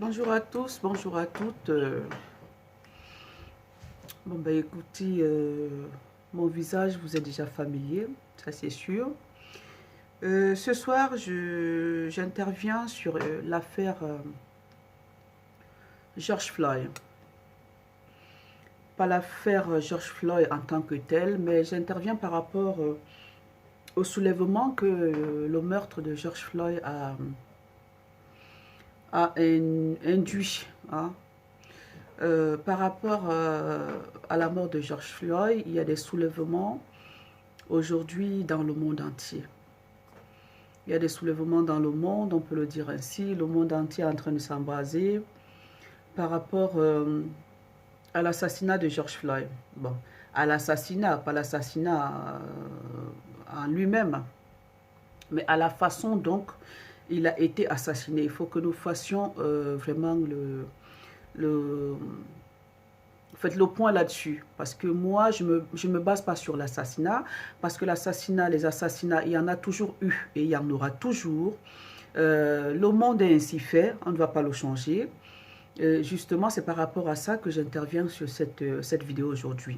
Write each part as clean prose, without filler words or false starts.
Bonjour à tous, bonjour à toutes. Bon, ben écoutez, mon visage vous est déjà familier, ça c'est sûr. Ce soir, j'interviens sur l'affaire George Floyd. Pas l'affaire George Floyd en tant que telle, mais j'interviens par rapport au soulèvement que le meurtre de George Floyd a induit. Hein. Par rapport à la mort de George Floyd, il y a des soulèvements aujourd'hui dans le monde entier. Il y a des soulèvements dans le monde, on peut le dire ainsi. Le monde entier est en train de s'embraser par rapport à l'assassinat de George Floyd. Bon, à l'assassinat, pas l'assassinat en lui-même, mais à la façon donc il a été assassiné. Il faut que nous fassions vraiment faites le point là-dessus, parce que moi, je me base pas sur l'assassinat, parce que l'assassinat, les assassinats, il y en a toujours eu et il y en aura toujours. Le monde est ainsi fait, on ne va pas le changer. Justement, c'est par rapport à ça que j'interviens sur cette vidéo aujourd'hui.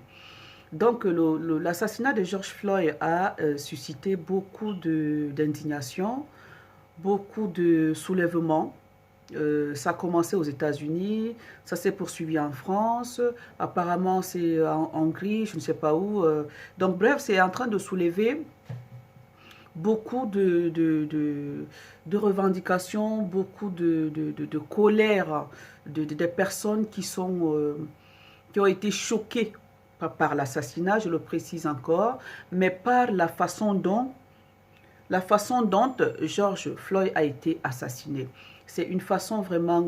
Donc, l'assassinat de George Floyd a suscité beaucoup d'indignation, beaucoup de soulèvements. Ça a commencé aux États-Unis, ça s'est poursuivi en France, apparemment c'est en Hongrie, je ne sais pas où. Donc bref, c'est en train de soulever beaucoup de revendications, beaucoup de colère des personnes qui ont été choquées par l'assassinat, je le précise encore, mais par la façon dont George Floyd a été assassiné. C'est une façon vraiment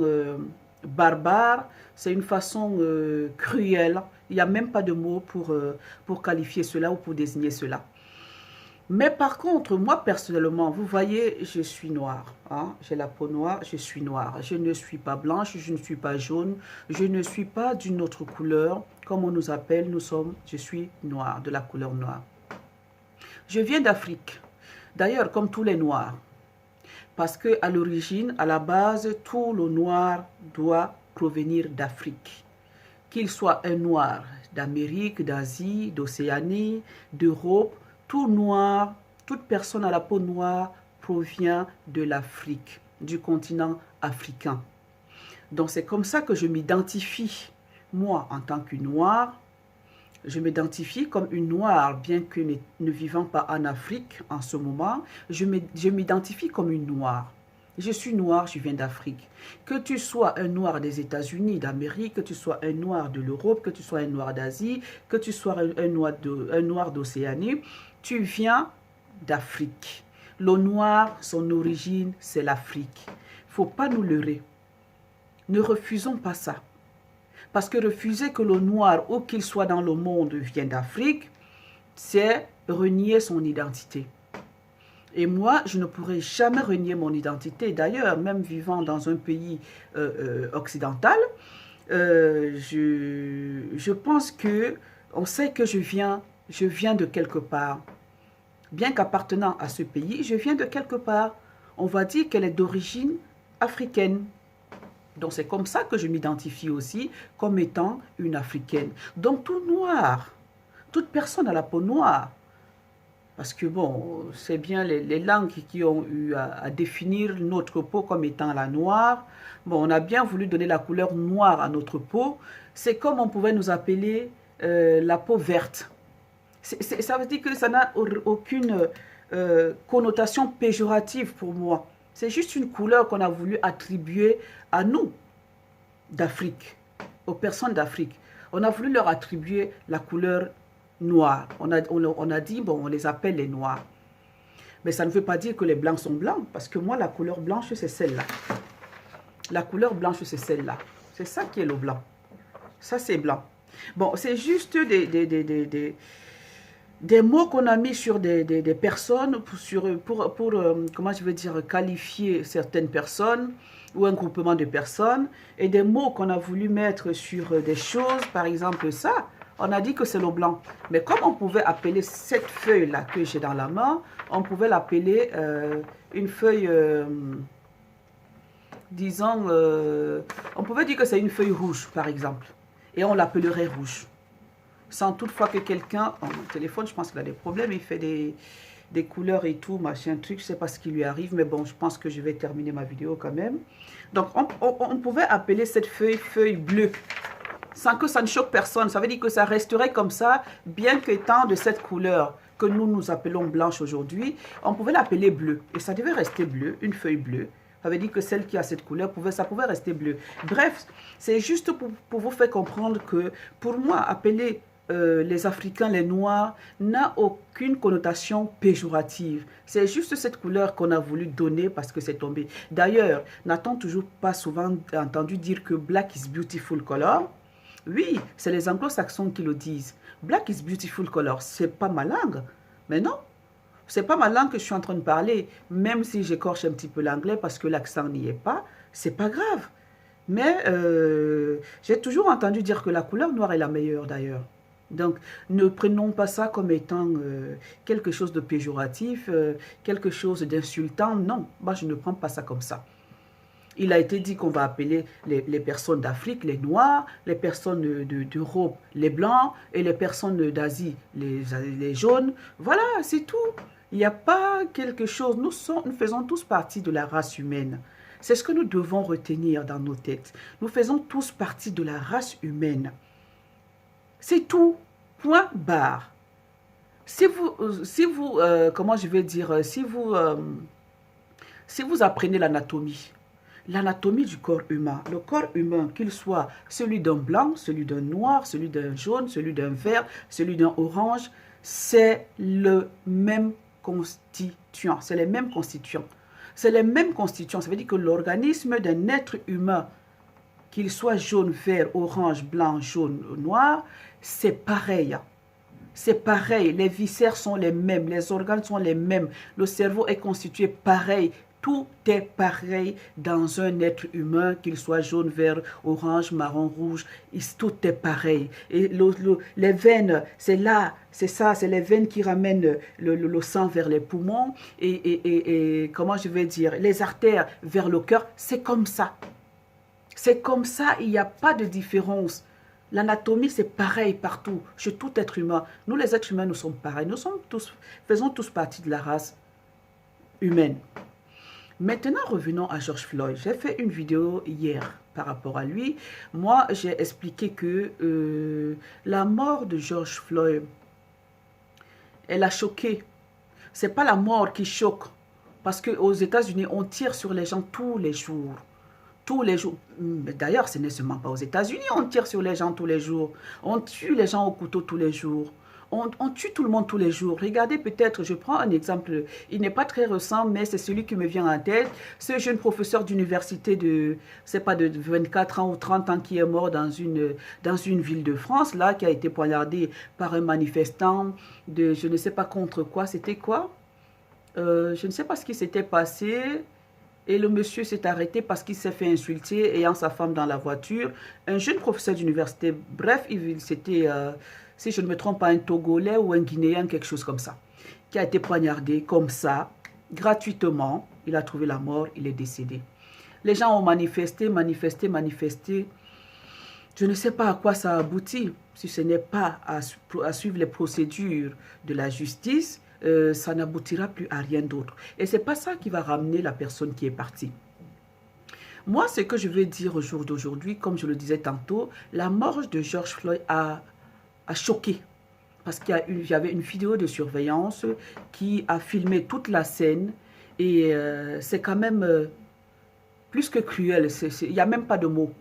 barbare, c'est une façon cruelle. Il n'y a même pas de mots pour qualifier cela ou pour désigner cela. Mais par contre, moi personnellement, vous voyez, je suis noire. Hein? J'ai la peau noire, je suis noire. Je ne suis pas blanche, je ne suis pas jaune, je ne suis pas d'une autre couleur. Comme on nous appelle, je suis noire, de la couleur noire. Je viens d'Afrique. D'ailleurs, comme tous les noirs. Parce qu'à l'origine, à la base, tout le noir doit provenir d'Afrique. Qu'il soit un noir d'Amérique, d'Asie, d'Océanie, d'Europe, tout noir, toute personne à la peau noire provient de l'Afrique, du continent africain. Donc c'est comme ça que je m'identifie, moi, en tant que noire. Je m'identifie comme une noire, bien que ne vivant pas en Afrique en ce moment, je m'identifie comme une noire. Je suis noire, je viens d'Afrique. Que tu sois un noir des États-Unis, d'Amérique, que tu sois un noir de l'Europe, que tu sois un noir d'Asie, que tu sois un noir d'Océanie, tu viens d'Afrique. Le noir, son origine, c'est l'Afrique. Il ne faut pas nous leurrer. Ne refusons pas ça. Parce que refuser que le noir, où qu'il soit dans le monde, vienne d'Afrique, c'est renier son identité. Et moi, je ne pourrai jamais renier mon identité. D'ailleurs, même vivant dans un pays occidental, je pense que on sait que je viens de quelque part. Bien qu'appartenant à ce pays, je viens de quelque part. On va dire qu'elle est d'origine africaine. Donc c'est comme ça que je m'identifie aussi comme étant une Africaine. Donc tout noir, toute personne à la peau noire. Parce que bon, c'est bien les langues qui ont eu à définir notre peau comme étant la noire. Bon, on a bien voulu donner la couleur noire à notre peau. C'est comme on pouvait nous appeler la peau verte. Ça veut dire que ça n'a aucune connotation péjorative pour moi. C'est juste une couleur qu'on a voulu attribuer à nous, d'Afrique, aux personnes d'Afrique. On a voulu leur attribuer la couleur noire. On a dit, bon, on les appelle les noirs. Mais ça ne veut pas dire que les blancs sont blancs, parce que moi, la couleur blanche, c'est celle-là. La couleur blanche, c'est celle-là. C'est ça qui est le blanc. Ça, c'est blanc. Bon, c'est juste des mots qu'on a mis sur des personnes pour comment je veux dire, qualifier certaines personnes ou un groupement de personnes, et des mots qu'on a voulu mettre sur des choses, par exemple ça, on a dit que c'est le blanc. Mais comme on pouvait appeler cette feuille-là que j'ai dans la main, on pouvait l'appeler une feuille disons, on pouvait dire que c'est une feuille rouge, par exemple, et on l'appellerait rouge. Sans toutefois que quelqu'un, oh, mon téléphone, je pense qu'il a des problèmes, il fait des couleurs et tout, machin, truc, je sais pas ce qui lui arrive, mais bon, je pense que je vais terminer ma vidéo quand même. Donc, on pouvait appeler cette feuille bleue, sans que ça ne choque personne. Ça veut dire que ça resterait comme ça, bien qu'étant de cette couleur que nous appelons blanche aujourd'hui, on pouvait l'appeler bleu. Et ça devait rester bleu, une feuille bleue. Ça veut dire que celle qui a cette couleur, ça pouvait rester bleu. Bref, c'est juste pour vous faire comprendre que, pour moi, appeler les Africains, les Noirs, n'a aucune connotation péjorative. C'est juste cette couleur qu'on a voulu donner parce que c'est tombé. D'ailleurs, n'a-t-on toujours pas souvent entendu dire que Black is beautiful color? Oui, c'est les anglo-saxons qui le disent. Black is beautiful color, c'est pas ma langue. Mais non, c'est pas ma langue que je suis en train de parler, même si j'écorche un petit peu l'anglais parce que l'accent n'y est pas, c'est pas grave. Mais j'ai toujours entendu dire que la couleur noire est la meilleure d'ailleurs. Donc, ne prenons pas ça comme étant quelque chose de péjoratif, quelque chose d'insultant. Non, moi je ne prends pas ça comme ça. Il a été dit qu'on va appeler les personnes d'Afrique les noirs, les personnes d'Europe les blancs et les personnes d'Asie les jaunes. Voilà, c'est tout. Il n'y a pas quelque chose. Nous faisons tous partie de la race humaine. C'est ce que nous devons retenir dans nos têtes. Nous faisons tous partie de la race humaine. C'est tout. Point barre. Si vous comment je vais dire, si vous apprenez l'anatomie du corps humain, le corps humain, qu'il soit celui d'un blanc, celui d'un noir, celui d'un jaune, celui d'un vert, celui d'un orange, c'est le même constituant, c'est les mêmes constituants. C'est les mêmes constituants, ça veut dire que l'organisme d'un être humain, qu'il soit jaune, vert, orange, blanc, jaune, noir, c'est pareil. C'est pareil, les viscères sont les mêmes, les organes sont les mêmes, le cerveau est constitué pareil. Tout est pareil dans un être humain, qu'il soit jaune, vert, orange, marron, rouge, tout est pareil. Et les veines, c'est là, c'est ça, c'est les veines qui ramènent le sang vers les poumons et comment je vais dire, les artères vers le cœur, c'est comme ça. C'est comme ça, il n'y a pas de différence. L'anatomie, c'est pareil partout, chez tout être humain. Nous, les êtres humains, nous sommes pareils. Nous sommes faisons tous partie de la race humaine. Maintenant, revenons à George Floyd. J'ai fait une vidéo hier par rapport à lui. Moi, j'ai expliqué que la mort de George Floyd, elle a choqué. Ce n'est pas la mort qui choque. Parce qu'aux États-Unis, on tire sur les gens tous les jours. Tous les jours. D'ailleurs, ce n'est seulement pas aux États-Unis, on tire sur les gens tous les jours. On tue les gens au couteau tous les jours. On tue tout le monde tous les jours. Regardez peut-être, je prends un exemple, il n'est pas très récent, mais c'est celui qui me vient en tête. Ce jeune professeur d'université de, c'est pas de 24 ans ou 30 ans qui est mort dans une ville de France, là, qui a été poignardé par un manifestant de, je ne sais pas contre quoi, c'était quoi? Je ne sais pas ce qui s'était passé. Et le monsieur s'est arrêté parce qu'il s'est fait insulter, ayant sa femme dans la voiture. Un jeune professeur d'université, bref, c'était, si je ne me trompe pas, un Togolais ou un Guinéen, quelque chose comme ça, qui a été poignardé comme ça, gratuitement. Il a trouvé la mort, il est décédé. Les gens ont manifesté. Je ne sais pas à quoi ça aboutit, si ce n'est pas à suivre les procédures de la justice. Ça n'aboutira plus à rien d'autre. Et c'est pas ça qui va ramener la personne qui est partie. Moi, ce que je veux dire au jour d'aujourd'hui, comme je le disais tantôt, la mort de George Floyd a choqué. Parce qu'il y avait une vidéo de surveillance qui a filmé toute la scène. Et c'est quand même plus que cruel. Il n'y a même pas de mots.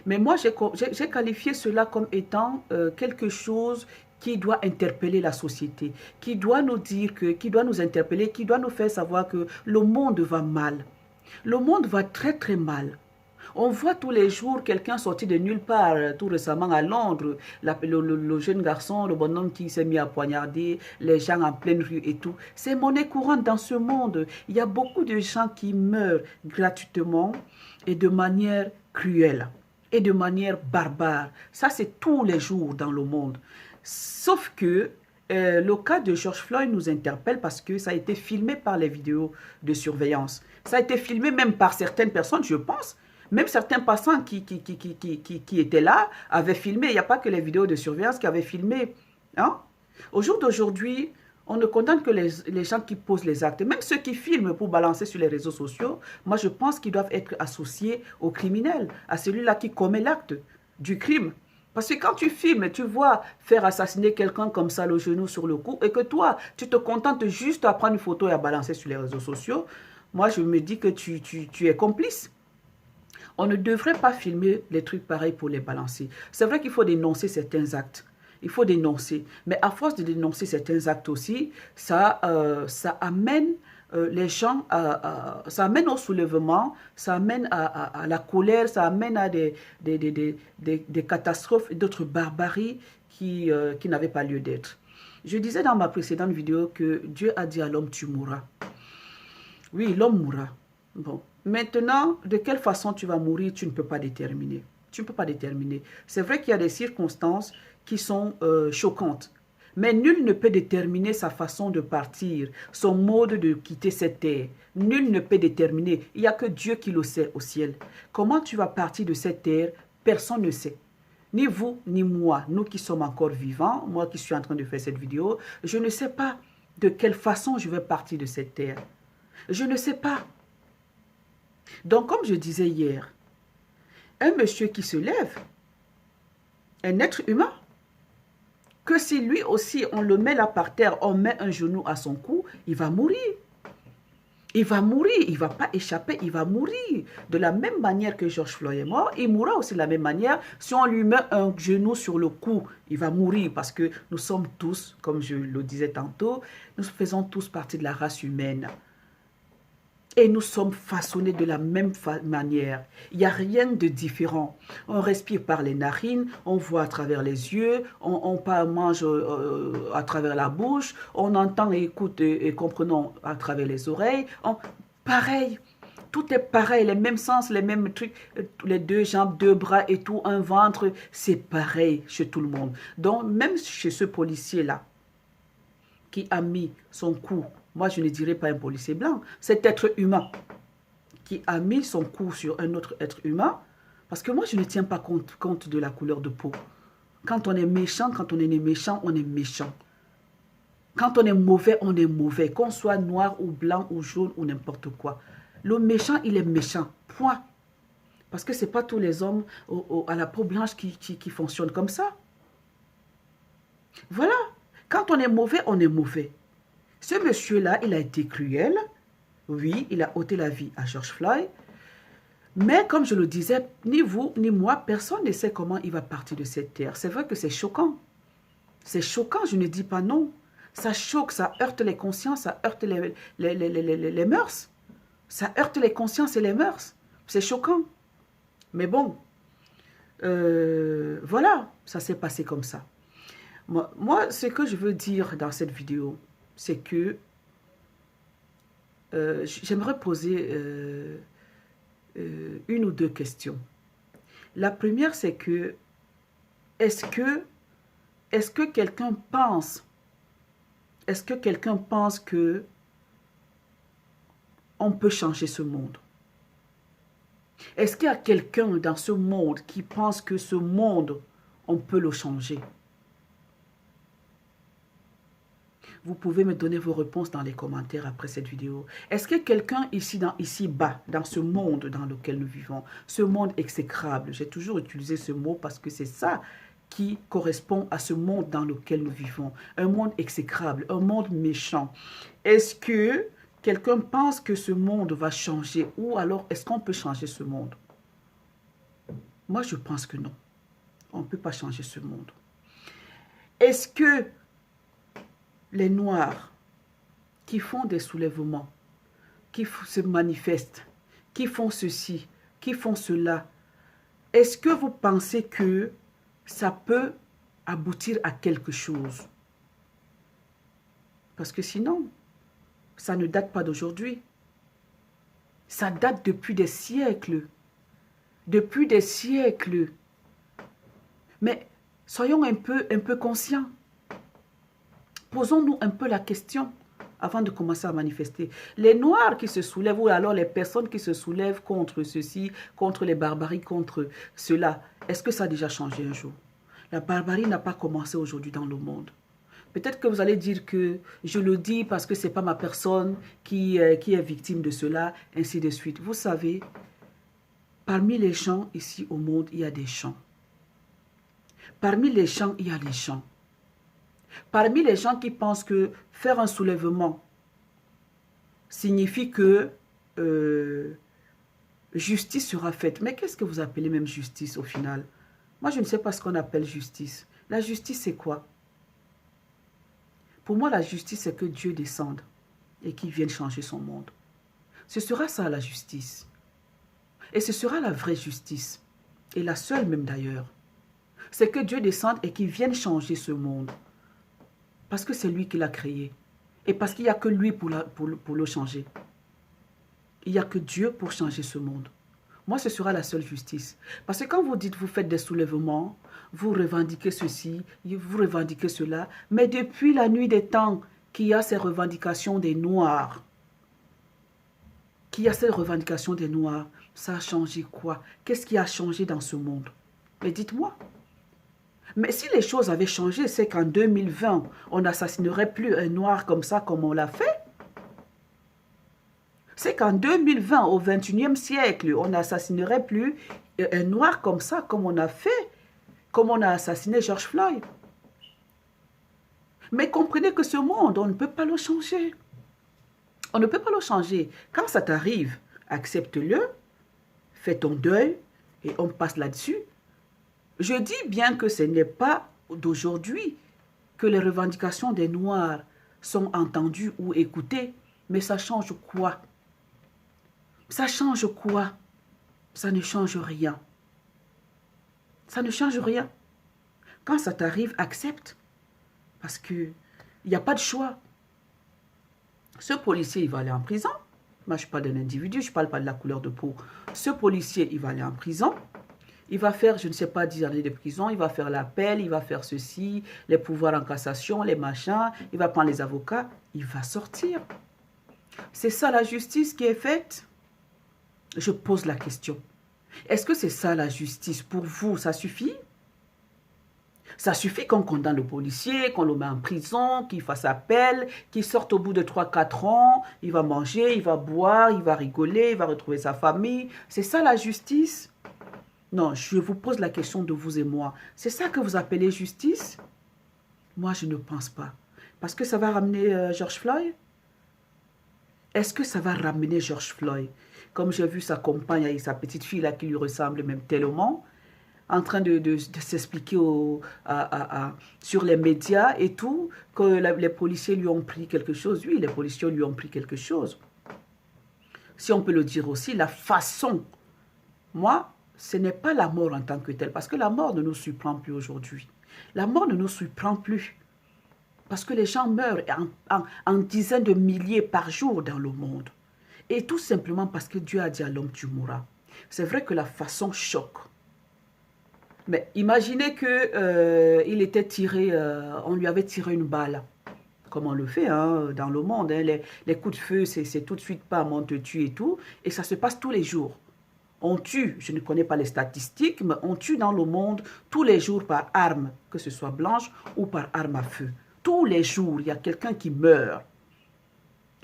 Mais moi, j'ai qualifié cela comme étant quelque chose qui doit interpeller la société, qui doit nous dire qui doit nous interpeller, qui doit nous faire savoir que le monde va mal. Le monde va très très mal. On voit tous les jours quelqu'un sorti de nulle part, tout récemment à Londres, le jeune garçon, le bonhomme qui s'est mis à poignarder, les gens en pleine rue et tout. C'est monnaie courante dans ce monde. Il y a beaucoup de gens qui meurent gratuitement et de manière cruelle et de manière barbare. Ça, c'est tous les jours dans le monde. Sauf que Le cas de George Floyd nous interpelle parce que ça a été filmé par les vidéos de surveillance. Ça a été filmé même par certaines personnes, je pense. Même certains passants qui étaient là avaient filmé. Il n'y a pas que les vidéos de surveillance qui avaient filmé. Hein? Au jour d'aujourd'hui, on ne condamne que les gens qui posent les actes. Même ceux qui filment pour balancer sur les réseaux sociaux, moi je pense qu'ils doivent être associés aux criminels, à celui-là qui commet l'acte du crime. Parce que quand tu filmes, tu vois faire assassiner quelqu'un comme ça, le genou sur le cou, et que toi, tu te contentes juste à prendre une photo et à balancer sur les réseaux sociaux, moi je me dis que tu es complice. On ne devrait pas filmer les trucs pareils pour les balancer. C'est vrai qu'il faut dénoncer certains actes. Il faut dénoncer. Mais à force de dénoncer certains actes aussi, ça amène les gens, ça amène au soulèvement, ça amène à la colère, ça amène à des catastrophes et d'autres barbaries qui n'avaient pas lieu d'être. Je disais dans ma précédente vidéo que Dieu a dit à l'homme, tu mourras. Oui, l'homme mourra. Bon. Maintenant, de quelle façon tu vas mourir, tu ne peux pas déterminer. Tu ne peux pas déterminer. C'est vrai qu'il y a des circonstances qui sont choquantes. Mais nul ne peut déterminer sa façon de partir, son mode de quitter cette terre. Nul ne peut déterminer. Il n'y a que Dieu qui le sait au ciel. Comment tu vas partir de cette terre, personne ne sait. Ni vous, ni moi, nous qui sommes encore vivants, moi qui suis en train de faire cette vidéo, je ne sais pas de quelle façon je vais partir de cette terre. Je ne sais pas. Donc, comme je disais hier, un monsieur qui se lève, un être humain, que si lui aussi, on le met là par terre, on met un genou à son cou, il va mourir. Il va mourir, il ne va pas échapper, il va mourir. De la même manière que George Floyd est mort, il mourra aussi de la même manière. Si on lui met un genou sur le cou, il va mourir parce que nous sommes tous, comme je le disais tantôt, nous faisons tous partie de la race humaine. Et nous sommes façonnés de la même manière. Il n'y a rien de différent. On respire par les narines, on voit à travers les yeux, on mange à travers la bouche, on entend et écoute et comprenons à travers les oreilles. Pareil, tout est pareil, les mêmes sens, les mêmes trucs, les deux jambes, deux bras et tout, un ventre, c'est pareil chez tout le monde. Donc même chez ce policier-là, qui a mis son cou, moi je ne dirais pas un policier blanc, cet être humain qui a mis son cou sur un autre être humain, parce que moi je ne tiens pas compte de la couleur de peau. Quand on est méchant, quand on est méchant, on est méchant. Quand on est mauvais, qu'on soit noir ou blanc ou jaune ou n'importe quoi. Le méchant, il est méchant, point. Parce que ce n'est pas tous les hommes à la peau blanche qui fonctionnent comme ça. Voilà. Quand on est mauvais, on est mauvais. Ce monsieur-là, il a été cruel. Oui, il a ôté la vie à George Floyd. Mais comme je le disais, ni vous, ni moi, personne ne sait comment il va partir de cette terre. C'est vrai que c'est choquant. C'est choquant, je ne dis pas non. Ça choque, ça heurte les consciences, ça heurte les mœurs. Ça heurte les consciences et les mœurs. C'est choquant. Mais bon, voilà, ça s'est passé comme ça. Moi, ce que je veux dire dans cette vidéo, c'est que j'aimerais poser une ou deux questions. La première, c'est que est-ce que quelqu'un pense que on peut changer ce monde? Est-ce qu'il y a quelqu'un dans ce monde qui pense que ce monde, on peut le changer? Vous pouvez me donner vos réponses dans les commentaires après cette vidéo. Est-ce que quelqu'un ici-bas, dans ce monde dans lequel nous vivons, ce monde exécrable, j'ai toujours utilisé ce mot parce que c'est ça qui correspond à ce monde dans lequel nous vivons, un monde exécrable, un monde méchant. Est-ce que quelqu'un pense que ce monde va changer ou alors est-ce qu'on peut changer ce monde? Moi, je pense que non. On ne peut pas changer ce monde. Est-ce que les Noirs qui font des soulèvements, qui se manifestent, qui font ceci, qui font cela, est-ce que vous pensez que ça peut aboutir à quelque chose? Parce que sinon, ça ne date pas d'aujourd'hui. Ça date depuis des siècles. Depuis des siècles. Mais soyons un peu conscients. Posons-nous un peu la question avant de commencer à manifester. Les Noirs qui se soulèvent, ou alors les personnes qui se soulèvent contre ceci, contre les barbaries, contre cela, est-ce que ça a déjà changé un jour? La barbarie n'a pas commencé aujourd'hui dans le monde. Peut-être que vous allez dire que je le dis parce que ce n'est pas ma personne qui est victime de cela, ainsi de suite. Vous savez, parmi les gens ici au monde, il y a des gens. Parmi les gens, il y a des gens. Parmi les gens qui pensent que faire un soulèvement signifie que justice sera faite. Mais qu'est-ce que vous appelez même justice au final? Moi, je ne sais pas ce qu'on appelle justice. La justice, c'est quoi? Pour moi, la justice, c'est que Dieu descende et qu'il vienne changer son monde. Ce sera ça, la justice. Et ce sera la vraie justice. Et la seule même d'ailleurs. C'est que Dieu descende et qu'il vienne changer ce monde. Parce que c'est lui qui l'a créé. Et parce qu'il n'y a que lui pour le changer. Il n'y a que Dieu pour changer ce monde. Moi, ce sera la seule justice. Parce que quand vous dites, vous faites des soulèvements, vous revendiquez ceci, vous revendiquez cela, mais depuis la nuit des temps, qu'il y a ces revendications des Noirs, ça a changé quoi? Qu'est-ce qui a changé dans ce monde? Mais dites-moi. Mais si les choses avaient changé, c'est qu'en 2020, on n'assassinerait plus un Noir comme ça, comme on l'a fait. C'est qu'en 2020, au 21e siècle, on n'assassinerait plus un Noir comme ça, comme on a fait, comme on a assassiné George Floyd. Mais comprenez que ce monde, on ne peut pas le changer. On ne peut pas le changer. Quand ça t'arrive, accepte-le, fais ton deuil et on passe là-dessus. Je dis bien que ce n'est pas d'aujourd'hui que les revendications des Noirs sont entendues ou écoutées, mais ça change quoi? Ça change quoi? Ça ne change rien. Ça ne change rien. Quand ça t'arrive, accepte. Parce qu'il n'y a pas de choix. Ce policier, il va aller en prison. Moi, je ne parle pas d'un individu, je ne parle pas de la couleur de peau. Ce policier, il va aller en prison. Il va faire, je ne sais pas, 10 années de prison. Il va faire l'appel, il va faire ceci, les pouvoirs en cassation, les machins. Il va prendre les avocats. Il va sortir. C'est ça la justice qui est faite? Je pose la question. Est-ce que c'est ça la justice? Pour vous, ça suffit? Ça suffit qu'on condamne le policier, qu'on le met en prison, qu'il fasse appel, qu'il sorte au bout de 3-4 ans, il va manger, il va boire, il va rigoler, il va retrouver sa famille. C'est ça la justice? Non, je vous pose la question de vous et moi. C'est ça que vous appelez justice? Moi, je ne pense pas. Parce que ça va ramener George Floyd? Est-ce que ça va ramener George Floyd? Comme j'ai vu sa compagne et sa petite fille là qui lui ressemble même tellement, en train de s'expliquer sur les médias et tout, que les policiers lui ont pris quelque chose. Oui, les policiers lui ont pris quelque chose. Si on peut le dire aussi, la façon. Moi, ce n'est pas la mort en tant que telle, parce que la mort ne nous surprend plus aujourd'hui. La mort ne nous surprend plus. Parce que les gens meurent en dizaines de milliers par jour dans le monde. Et tout simplement parce que Dieu a dit à l'homme, tu mourras. C'est vrai que la façon choque. Mais imaginez qu'il était tiré, on lui avait tiré une balle. Comme on le fait hein, dans le monde. Hein. Les coups de feu, c'est tout de suite pas on te tue et tout. Et ça se passe tous les jours. On tue, je ne connais pas les statistiques, mais on tue dans le monde tous les jours par arme, que ce soit blanche ou par arme à feu. Tous les jours, il y a quelqu'un qui meurt.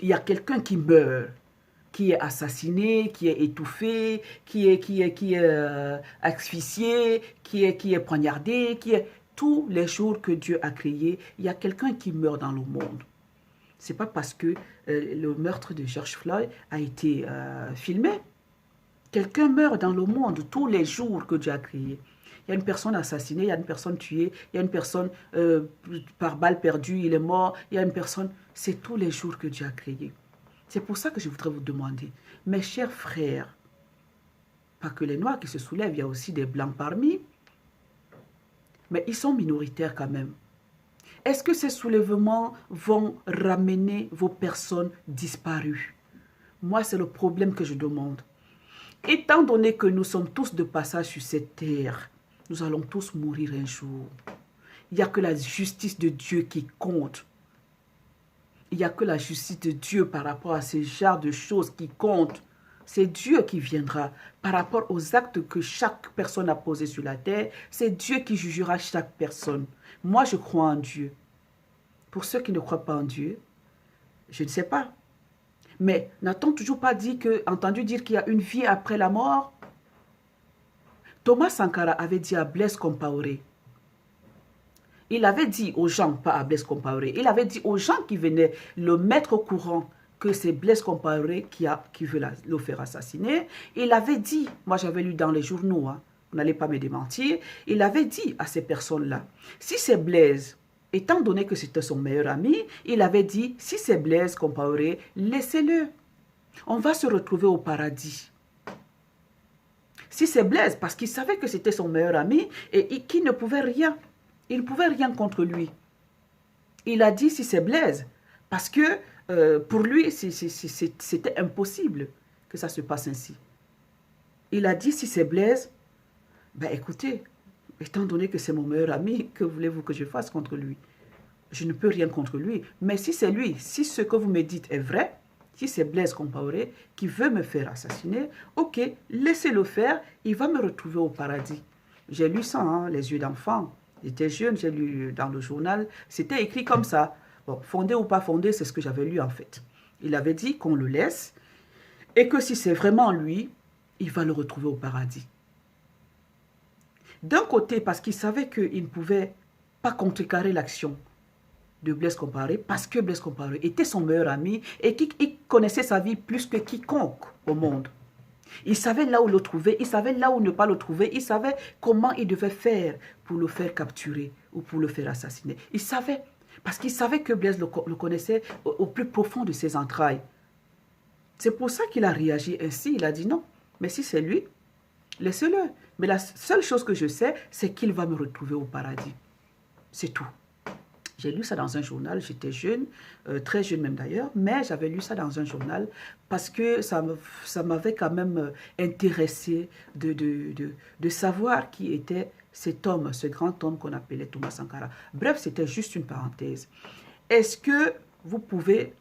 Il y a quelqu'un qui meurt, qui est assassiné, qui est étouffé, qui est asphyxié, qui est poignardé, tous les jours que Dieu a créé, il y a quelqu'un qui meurt dans le monde. Ce n'est pas parce que le meurtre de George Floyd a été filmé. Quelqu'un meurt dans le monde tous les jours que Dieu a créé. Il y a une personne assassinée, il y a une personne tuée, il y a une personne par balle perdue, il est mort, il y a une personne... C'est tous les jours que Dieu a créé. C'est pour ça que je voudrais vous demander, mes chers frères, pas que les Noirs qui se soulèvent, il y a aussi des Blancs parmi, mais ils sont minoritaires quand même. Est-ce que ces soulèvements vont ramener vos personnes disparues? Moi, c'est le problème que je demande. Étant donné que nous sommes tous de passage sur cette terre, nous allons tous mourir un jour. Il n'y a que la justice de Dieu qui compte. il n'y a que la justice de Dieu par rapport à ce genre de choses qui comptent. C'est Dieu qui viendra par rapport aux actes que chaque personne a posés sur la terre. C'est Dieu qui jugera chaque personne. Moi, je crois en Dieu. Pour ceux qui ne croient pas en Dieu, je ne sais pas. Mais n'a-t-on toujours pas entendu dire qu'il y a une vie après la mort? Thomas Sankara avait dit à Blaise Compaoré, il avait dit aux gens, pas à Blaise Compaoré, il avait dit aux gens qui venaient le mettre au courant que c'est Blaise Compaoré qui veut le faire assassiner. Il avait dit, moi j'avais lu dans les journaux, hein, vous n'allez pas me démentir, il avait dit à ces personnes-là, si c'est Blaise, étant donné que c'était son meilleur ami, il avait dit, si c'est Blaise Compaoré, laissez-le. On va se retrouver au paradis. Si c'est Blaise, parce qu'il savait que c'était son meilleur ami et qu'il ne pouvait rien. Il ne pouvait rien contre lui. Il a dit si c'est Blaise, parce que pour lui, c'était impossible que ça se passe ainsi. Il a dit si c'est Blaise, ben écoutez, étant donné que c'est mon meilleur ami, que voulez-vous que je fasse contre lui? Je ne peux rien contre lui. Mais si c'est lui, si ce que vous me dites est vrai, si c'est Blaise Compaoré qui veut me faire assassiner, ok, laissez-le faire, il va me retrouver au paradis. J'ai lu ça, hein, les yeux d'enfant. J'étais jeune, j'ai lu dans le journal, c'était écrit comme ça. Bon, fondé ou pas fondé, c'est ce que j'avais lu en fait. Il avait dit qu'on le laisse et que si c'est vraiment lui, il va le retrouver au paradis. D'un côté, parce qu'il savait qu'il ne pouvait pas contrecarrer l'action de Blaise Compaoré, parce que Blaise Compaoré était son meilleur ami et qu'il connaissait sa vie plus que quiconque au monde. Il savait là où le trouver, il savait là où ne pas le trouver, il savait comment il devait faire pour le faire capturer ou pour le faire assassiner. Il savait, parce qu'il savait que Blaise le connaissait au plus profond de ses entrailles. C'est pour ça qu'il a réagi ainsi, il a dit non, mais si c'est lui, laissez-le. Mais la seule chose que je sais, c'est qu'il va me retrouver au paradis. C'est tout. J'ai lu ça dans un journal, j'étais jeune, très jeune même d'ailleurs, mais j'avais lu ça dans un journal parce que ça m'avait quand même intéressé de savoir qui était cet homme, ce grand homme qu'on appelait Thomas Sankara. Bref, c'était juste une parenthèse. Est-ce que vous pouvez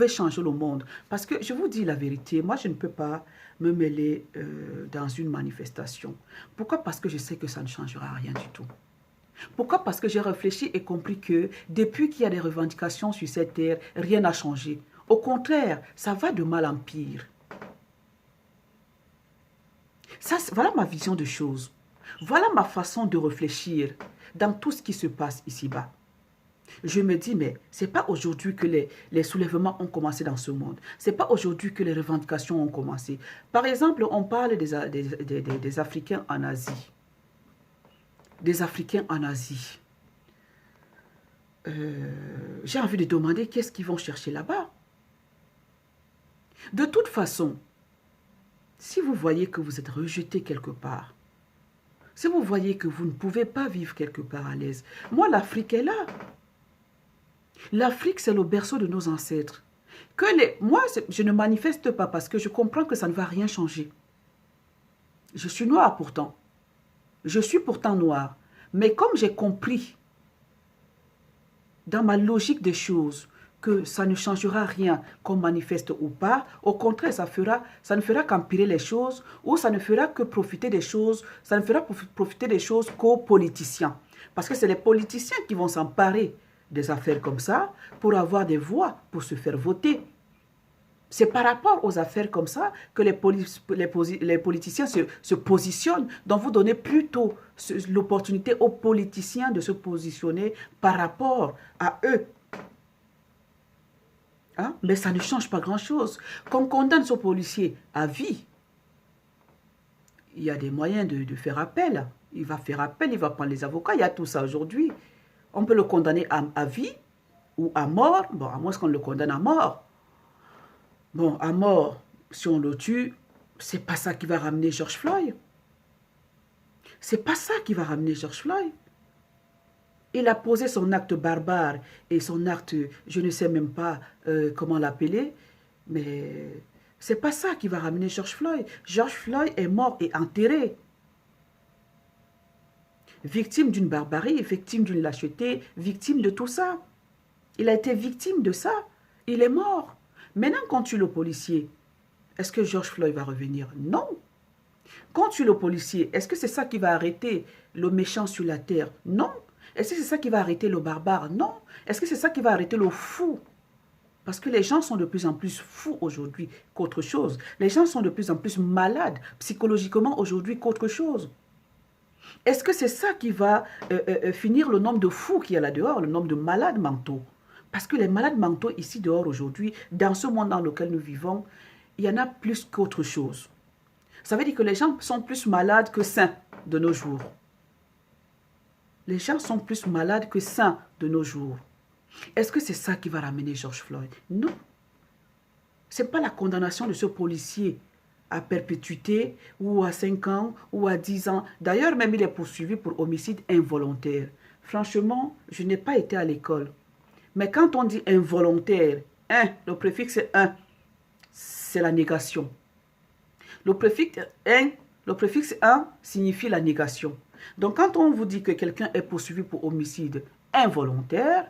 changer le monde? Parce que je vous dis la vérité, moi je ne peux pas me mêler dans une manifestation. Pourquoi? Parce que je sais que ça ne changera rien du tout. Pourquoi? Parce que j'ai réfléchi et compris que depuis qu'il y a des revendications sur cette terre, rien n'a changé. Au contraire, ça va de mal en pire. Ça, voilà ma vision de choses. Voilà ma façon de réfléchir dans tout ce qui se passe ici-bas. Je me dis, mais ce n'est pas aujourd'hui que les soulèvements ont commencé dans ce monde. Ce n'est pas aujourd'hui que les revendications ont commencé. Par exemple, on parle des Africains en Asie. Des Africains en Asie. J'ai envie de demander qu'est-ce qu'ils vont chercher là-bas. De toute façon, si vous voyez que vous êtes rejeté quelque part, si vous voyez que vous ne pouvez pas vivre quelque part à l'aise, moi l'Afrique est là. L'Afrique c'est le berceau de nos ancêtres. Moi je ne manifeste pas parce que je comprends que ça ne va rien changer. Je suis noire pourtant. Je suis pourtant noire. Mais comme j'ai compris, dans ma logique des choses, que ça ne changera rien qu'on manifeste ou pas, au contraire, ça ne fera qu'empirer les choses, ou ça ne fera que profiter des choses, ça ne fera profiter des choses qu'aux politiciens. Parce que c'est les politiciens qui vont s'emparer des affaires comme ça pour avoir des voix, pour se faire voter. C'est par rapport aux affaires comme ça que les politiciens se positionnent. Donc vous donnez plutôt l'opportunité aux politiciens de se positionner par rapport à eux. Hein? Mais ça ne change pas grand-chose. Qu'on condamne ce policier à vie, il y a des moyens de faire appel. Il va faire appel, il va prendre les avocats, il y a tout ça aujourd'hui. On peut le condamner à vie ou à mort. Bon, à moins qu'on le condamne à mort. Bon, à mort, si on le tue, c'est pas ça qui va ramener George Floyd. C'est pas ça qui va ramener George Floyd. Il a posé son acte barbare et son acte, je ne sais même pas comment l'appeler, mais c'est pas ça qui va ramener George Floyd. George Floyd est mort et enterré. Victime d'une barbarie, victime d'une lâcheté, victime de tout ça. Il a été victime de ça. Il est mort. Maintenant, quand tu es le policier, est-ce que George Floyd va revenir? Non. Quand tu es le policier, est-ce que c'est ça qui va arrêter le méchant sur la terre? Non. Est-ce que c'est ça qui va arrêter le barbare? Non. Est-ce que c'est ça qui va arrêter le fou? Parce que les gens sont de plus en plus fous aujourd'hui qu'autre chose. Les gens sont de plus en plus malades psychologiquement aujourd'hui qu'autre chose. Est-ce que c'est ça qui va finir le nombre de fous qu'il y a là-dehors, le nombre de malades mentaux? Parce que les malades mentaux ici dehors aujourd'hui, dans ce monde dans lequel nous vivons, il y en a plus qu'autre chose. Ça veut dire que les gens sont plus malades que sains de nos jours. Les gens sont plus malades que sains de nos jours. Est-ce que c'est ça qui va ramener George Floyd? Non. Ce n'est pas la condamnation de ce policier à perpétuité ou à 5 ans ou à 10 ans. D'ailleurs, même il est poursuivi pour homicide involontaire. Franchement, je n'ai pas été à l'école. Mais quand on dit involontaire, le préfixe 1, c'est la négation. Le préfixe 1 signifie la négation. Donc, quand on vous dit que quelqu'un est poursuivi pour homicide involontaire,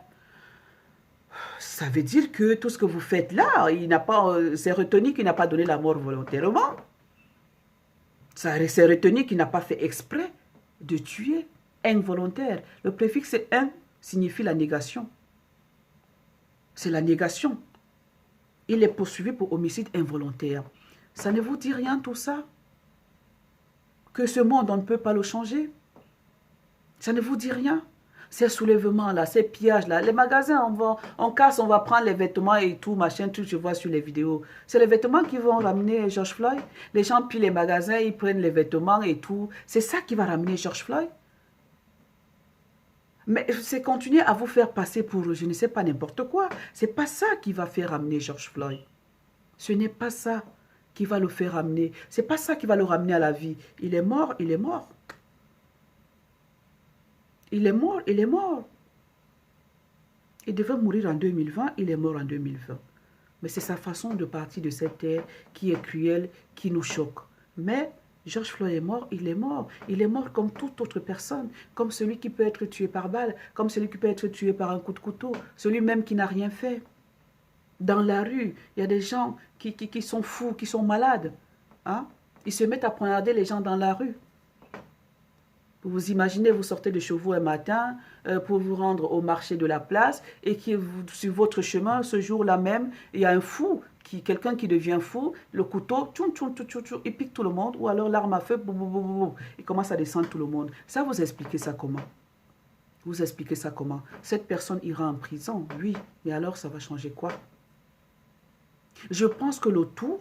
ça veut dire que tout ce que vous faites là, c'est retenu qu'il n'a pas donné la mort volontairement. C'est retenu qu'il n'a pas fait exprès de tuer involontaire. Le préfixe 1 signifie la négation. C'est la négation. Il est poursuivi pour homicide involontaire. Ça ne vous dit rien tout ça? Que ce monde, on ne peut pas le changer? Ça ne vous dit rien? Ces soulèvements-là, ces pillages-là, les magasins, on casse, on va prendre les vêtements et tout, machin, tout, je vois sur les vidéos. C'est les vêtements qui vont ramener George Floyd. Les gens pillent les magasins, ils prennent les vêtements et tout. C'est ça qui va ramener George Floyd. Mais c'est continuer à vous faire passer pour, je ne sais pas, n'importe quoi. C'est pas ça qui va faire ramener George Floyd. Ce n'est pas ça qui va le faire ramener. C'est pas ça qui va le ramener à la vie. Il est mort, il est mort. Il est mort, il est mort. Il devait mourir en 2020, il est mort en 2020. Mais c'est sa façon de partir de cette terre qui est cruelle, qui nous choque. Mais George Floyd est mort, il est mort. Il est mort comme toute autre personne. Comme celui qui peut être tué par balle, comme celui qui peut être tué par un coup de couteau, celui même qui n'a rien fait. Dans la rue, il y a des gens qui sont fous, qui sont malades. Hein? Ils se mettent à poignarder les gens dans la rue. Vous imaginez, vous sortez de chez vous un matin pour vous rendre au marché de la place et que sur votre chemin, ce jour-là même, il y a un fou, quelqu'un qui devient fou, le couteau, tchoum, tchoum, tchoum, tchoum, tchoum, il pique tout le monde, ou alors l'arme à feu, boum, boum, boum, boum, il commence à descendre tout le monde. Ça, vous expliquez ça comment? Vous expliquez ça comment? Cette personne ira en prison, oui, mais alors ça va changer quoi? Je pense que le tout,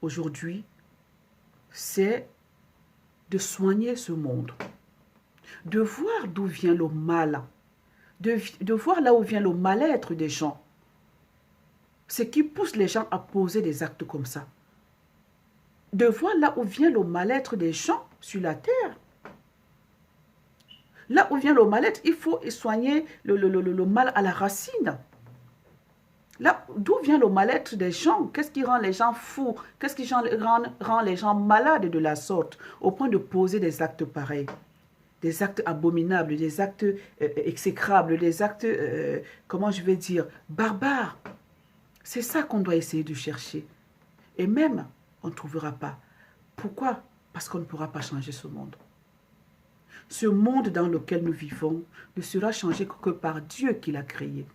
aujourd'hui, c'est de soigner ce monde. De voir d'où vient le mal, de voir là où vient le mal-être des gens. Ce qui pousse les gens à poser des actes comme ça. De voir là où vient le mal-être des gens sur la terre. Là où vient le mal-être, il faut soigner le mal à la racine. Là, d'où vient le mal-être des gens? Qu'est-ce qui rend les gens fous? Qu'est-ce qui rend les gens malades de la sorte, au point de poser des actes pareils? Des actes abominables, des actes exécrables, des actes, comment je vais dire, barbares. C'est ça qu'on doit essayer de chercher. Et même, on ne trouvera pas. Pourquoi? Parce qu'on ne pourra pas changer ce monde. Ce monde dans lequel nous vivons ne sera changé que par Dieu qui l'a créé.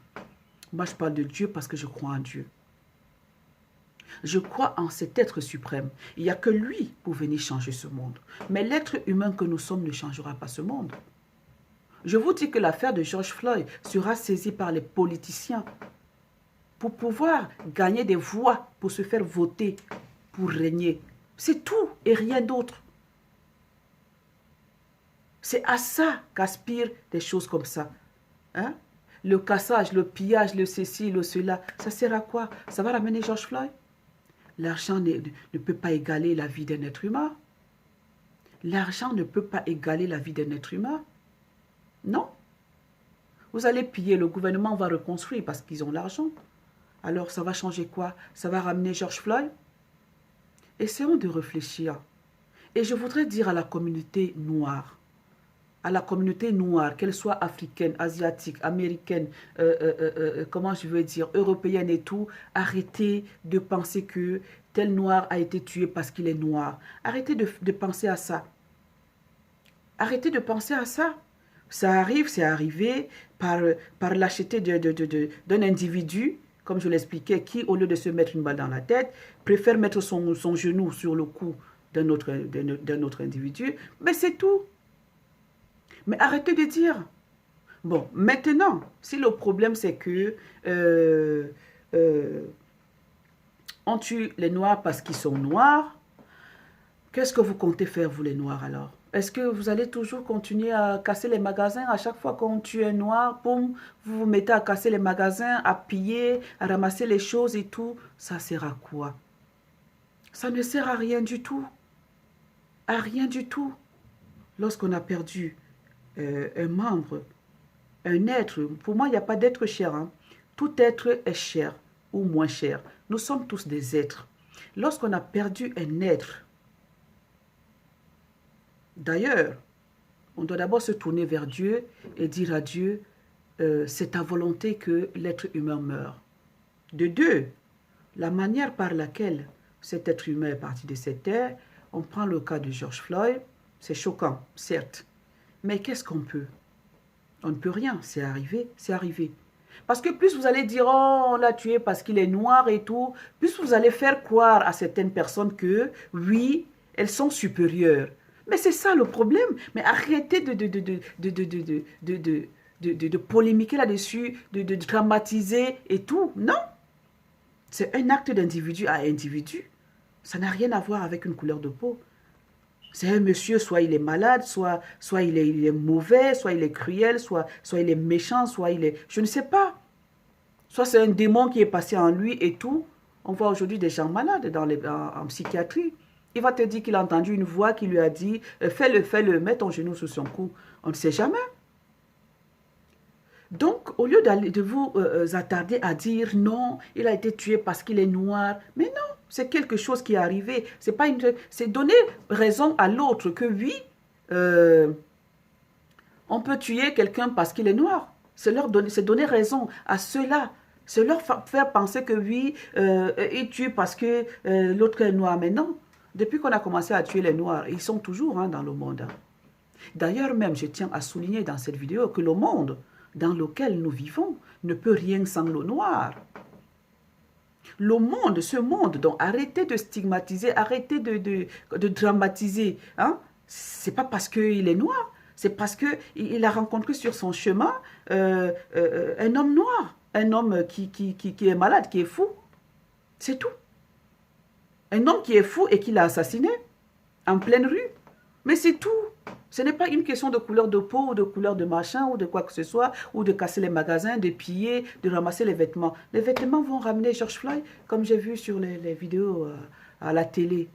Moi, je parle de Dieu parce que je crois en Dieu. Je crois en cet être suprême. Il n'y a que lui pour venir changer ce monde. Mais l'être humain que nous sommes ne changera pas ce monde. Je vous dis que l'affaire de George Floyd sera saisie par les politiciens pour pouvoir gagner des voix, pour se faire voter, pour régner. C'est tout et rien d'autre. C'est à ça qu'aspirent des choses comme ça. Hein? Le cassage, le pillage, le ceci, le cela, ça sert à quoi? Ça va ramener George Floyd? L'argent ne peut pas égaler la vie d'un être humain. L'argent ne peut pas égaler la vie d'un être humain. Non. Vous allez piller, le gouvernement va reconstruire parce qu'ils ont l'argent. Alors ça va changer quoi? Ça va ramener George Floyd? Essayons de réfléchir. Et je voudrais dire à la communauté noire, à la communauté noire, qu'elle soit africaine, asiatique, américaine, comment je veux dire, européenne et tout, arrêtez de penser que tel noir a été tué parce qu'il est noir. Arrêtez de penser à ça. Arrêtez de penser à ça. Ça arrive, c'est arrivé par lâcheté d'un individu, comme je l'expliquais, qui, au lieu de se mettre une balle dans la tête, préfère mettre son genou sur le cou d'un autre individu. Mais c'est tout. Mais arrêtez de dire. Bon, maintenant, si le problème c'est que on tue les Noirs parce qu'ils sont noirs, qu'est-ce que vous comptez faire, vous les Noirs, alors? Est-ce que vous allez toujours continuer à casser les magasins à chaque fois qu'on tue un Noir? Boum, vous vous mettez à casser les magasins, à piller, à ramasser les choses et tout. Ça sert à quoi? Ça ne sert à rien du tout. À rien du tout. Lorsqu'on a perdu un membre, un être, pour moi, il n'y a pas d'être cher. Hein. Tout être est cher ou moins cher. Nous sommes tous des êtres. Lorsqu'on a perdu un être, d'ailleurs, on doit d'abord se tourner vers Dieu et dire à Dieu, c'est ta volonté que l'être humain meure. De deux, la manière par laquelle cet être humain est parti de cette terre, on prend le cas de George Floyd, c'est choquant, certes. Mais qu'est-ce qu'on peut? On ne peut rien, c'est arrivé, c'est arrivé. Parce que plus vous allez dire, oh, on l'a tué parce qu'il est noir et tout, plus vous allez faire croire à certaines personnes que, oui, elles sont supérieures. Mais c'est ça le problème. Mais arrêtez de polémiquer là-dessus, de dramatiser et tout. Non. C'est un acte d'individu à individu. Ça n'a rien à voir avec une couleur de peau. C'est un monsieur, soit il est malade, soit il est mauvais, soit il est cruel, soit il est méchant, soit il est... Je ne sais pas. Soit c'est un démon qui est passé en lui et tout. On voit aujourd'hui des gens malades en psychiatrie. Il va te dire qu'il a entendu une voix qui lui a dit « Fais-le, mets ton genou sur son cou. » On ne sait jamais. Donc, au lieu de vous attarder à dire « Non, il a été tué parce qu'il est noir. » Mais non, c'est quelque chose qui est arrivé. C'est donner raison à l'autre que oui, on peut tuer quelqu'un parce qu'il est noir. C'est donner raison à ceux-là. C'est leur faire penser que oui, ils tuent parce que l'autre est noir. Mais non, depuis qu'on a commencé à tuer les noirs, ils sont toujours dans le monde. Hein. D'ailleurs même, je tiens à souligner dans cette vidéo que le monde dans lequel nous vivons ne peut rien sans le noir. Le monde, ce monde, donc arrêtez de stigmatiser, arrêtez de dramatiser. Hein? C'est pas parce qu'il est noir, c'est parce qu'il a rencontré sur son chemin un homme noir, un homme qui est malade, qui est fou. C'est tout. Un homme qui est fou et qui l'a assassiné en pleine rue. Mais c'est tout. Ce n'est pas une question de couleur de peau ou de couleur de machin ou de quoi que ce soit, ou de casser les magasins, de piller, de ramasser les vêtements. Les vêtements vont ramener George Floyd, comme j'ai vu sur les vidéos à la télé.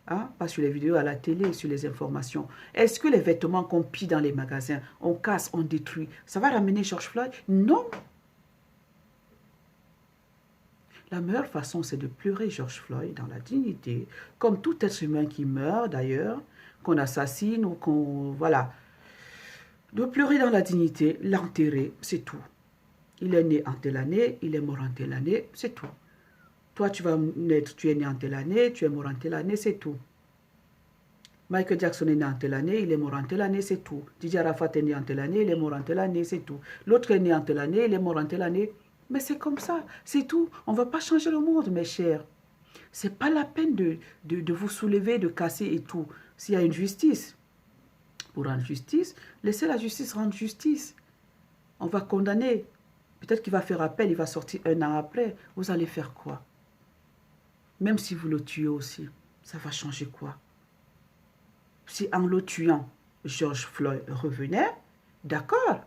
Hein? Pas sur les vidéos, à la télé, sur les informations. Est-ce que les vêtements qu'on pille dans les magasins, on casse, on détruit, ça va ramener George Floyd? Non. La meilleure façon, c'est de pleurer George Floyd dans la dignité, comme tout être humain qui meurt d'ailleurs, qu'on assassine ou qu'on... Voilà. De pleurer dans la dignité, l'enterrer, c'est tout. Il est né en telle année, il est mort en telle année, c'est tout. Toi, tu vas naître, tu es né en telle année, tu es mort en telle année, c'est tout. Michael Jackson est né en telle année, il est mort en telle année, c'est tout. Didier Arafat est né en telle année, il est mort en telle année, c'est tout. L'autre est né en telle année, il est mort en telle année. Mais c'est comme ça, c'est tout. On ne va pas changer le monde, mes chers. Ce n'est pas la peine de vous soulever, de casser et tout. S'il y a une justice, pour rendre justice, laissez la justice rendre justice. On va condamner. Peut-être qu'il va faire appel, il va sortir un an après. Vous allez faire quoi? Même si vous le tuez aussi, ça va changer quoi? Si en le tuant, George Floyd revenait, d'accord.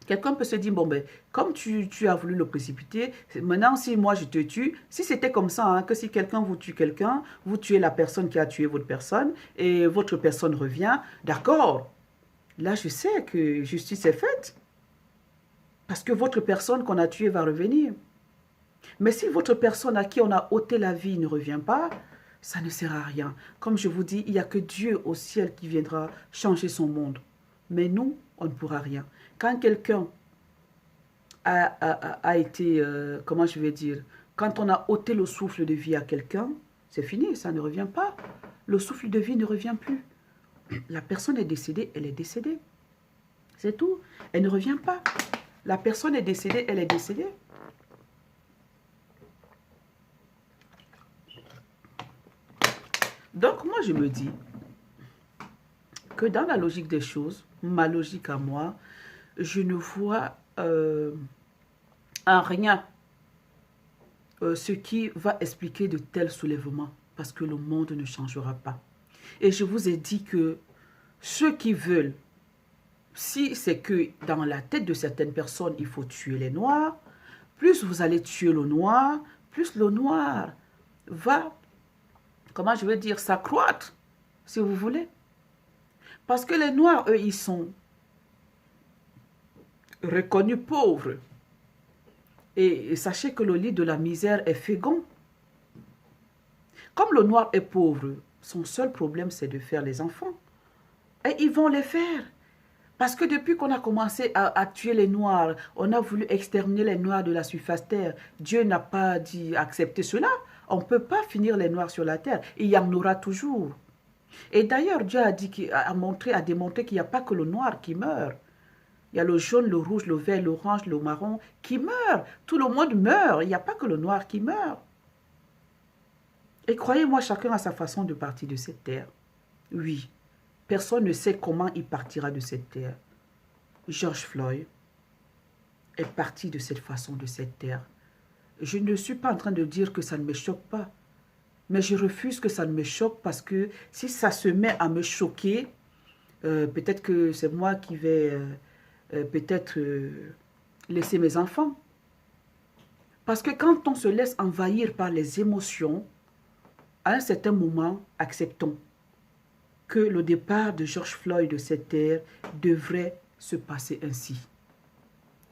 Quelqu'un peut se dire, bon, ben, comme tu as voulu le précipiter, maintenant, si moi je te tue, si c'était comme ça, hein, que si quelqu'un vous tue quelqu'un, vous tuez la personne qui a tué votre personne, et votre personne revient, d'accord. Là, je sais que justice est faite. Parce que votre personne qu'on a tuée va revenir. Mais si votre personne à qui on a ôté la vie ne revient pas, ça ne sert à rien. Comme je vous dis, il n'y a que Dieu au ciel qui viendra changer son monde. Mais nous, on ne pourra rien. Quand quelqu'un a été, comment je vais dire, quand on a ôté le souffle de vie à quelqu'un, c'est fini, ça ne revient pas. Le souffle de vie ne revient plus. La personne est décédée, elle est décédée. C'est tout. Elle ne revient pas. La personne est décédée, elle est décédée. Donc moi, je me dis que dans la logique des choses, ma logique à moi, je ne vois en rien ce qui va expliquer de tels soulèvements, parce que le monde ne changera pas. Et je vous ai dit que ceux qui veulent, si c'est que dans la tête de certaines personnes, il faut tuer les noirs, plus vous allez tuer le noir, plus le noir va, comment je veux dire, s'accroître, si vous voulez. Parce que les noirs, eux, ils sont reconnus pauvres. Et sachez que le lit de la misère est fécond. Comme le noir est pauvre, son seul problème, c'est de faire les enfants. Et ils vont les faire. Parce que depuis qu'on a commencé à tuer les noirs, on a voulu exterminer les noirs de la surface terre. Dieu n'a pas dit accepter cela. On ne peut pas finir les noirs sur la terre. Il y en aura toujours. Et d'ailleurs, Dieu a dit, a démontré qu'il n'y a pas que le noir qui meurt. Il y a le jaune, le rouge, le vert, l'orange, le marron qui meurent. Tout le monde meurt. Il n'y a pas que le noir qui meurt. Et croyez-moi, chacun a sa façon de partir de cette terre. Oui, personne ne sait comment il partira de cette terre. George Floyd est parti de cette façon, de cette terre. Je ne suis pas en train de dire que ça ne me choque pas. Mais je refuse que ça ne me choque parce que si ça se met à me choquer, peut-être que c'est moi qui vais peut-être laisser mes enfants. Parce que quand on se laisse envahir par les émotions, à un certain moment, acceptons que le départ de George Floyd de cette terre devrait se passer ainsi.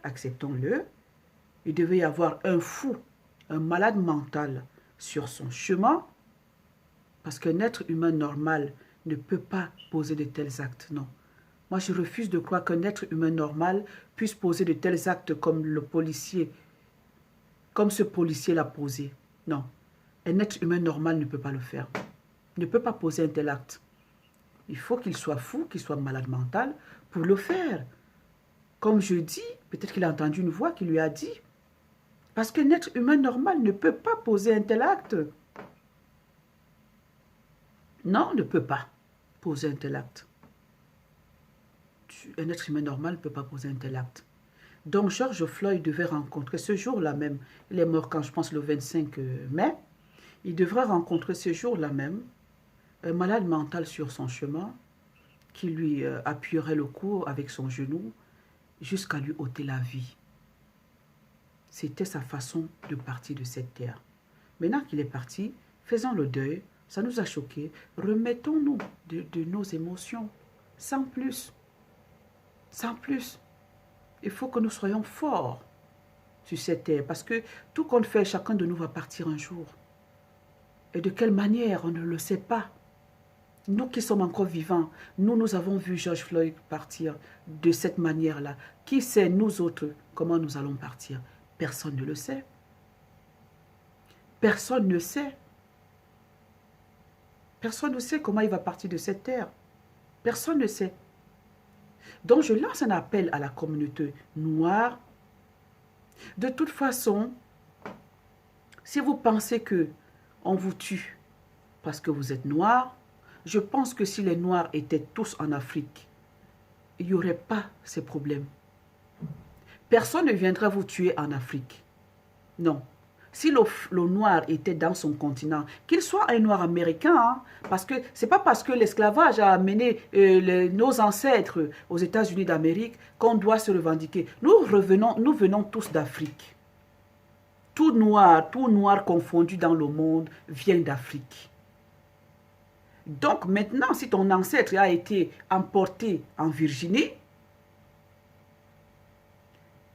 Acceptons-le. Il devait y avoir un fou, un malade mental sur son chemin, parce qu'un être humain normal ne peut pas poser de tels actes, non. Moi, je refuse de croire qu'un être humain normal puisse poser de tels actes comme le policier, comme ce policier l'a posé. Non. Un être humain normal ne peut pas le faire. Ne peut pas poser un tel acte. Il faut qu'il soit fou, qu'il soit malade mental pour le faire. Comme je dis, peut-être qu'il a entendu une voix qui lui a dit. Parce qu'un être humain normal ne peut pas poser un tel acte. Non, ne peut pas poser un tel acte. Un être humain normal ne peut pas poser un tel acte. Donc George Floyd devait rencontrer ce jour-là même. Il est mort quand je pense le 25 mai. Il devrait rencontrer ce jour-là même un malade mental sur son chemin qui lui appuierait le cou avec son genou jusqu'à lui ôter la vie. C'était sa façon de partir de cette terre. Maintenant qu'il est parti, faisons le deuil, ça nous a choqués, remettons-nous de nos émotions, sans plus. Sans plus. Il faut que nous soyons forts sur cette terre, parce que tout compte fait, chacun de nous va partir un jour. Et de quelle manière, on ne le sait pas. Nous qui sommes encore vivants, nous avons vu George Floyd partir de cette manière-là. Qui sait, nous autres, comment nous allons partir? Personne ne le sait. Personne ne sait. Personne ne sait comment il va partir de cette terre. Personne ne sait. Donc je lance un appel à la communauté noire. De toute façon, si vous pensez que on vous tue parce que vous êtes noir, je pense que si les noirs étaient tous en Afrique, il n'y aurait pas ces problèmes. Personne ne viendrait vous tuer en Afrique. Non. Si le noir était dans son continent, qu'il soit un noir américain, hein, parce que ce n'est pas parce que l'esclavage a amené nos ancêtres aux États-Unis d'Amérique qu'on doit se revendiquer. Nous venons tous d'Afrique. Tout noir confondu dans le monde vient d'Afrique. Donc maintenant, si ton ancêtre a été emporté en Virginie,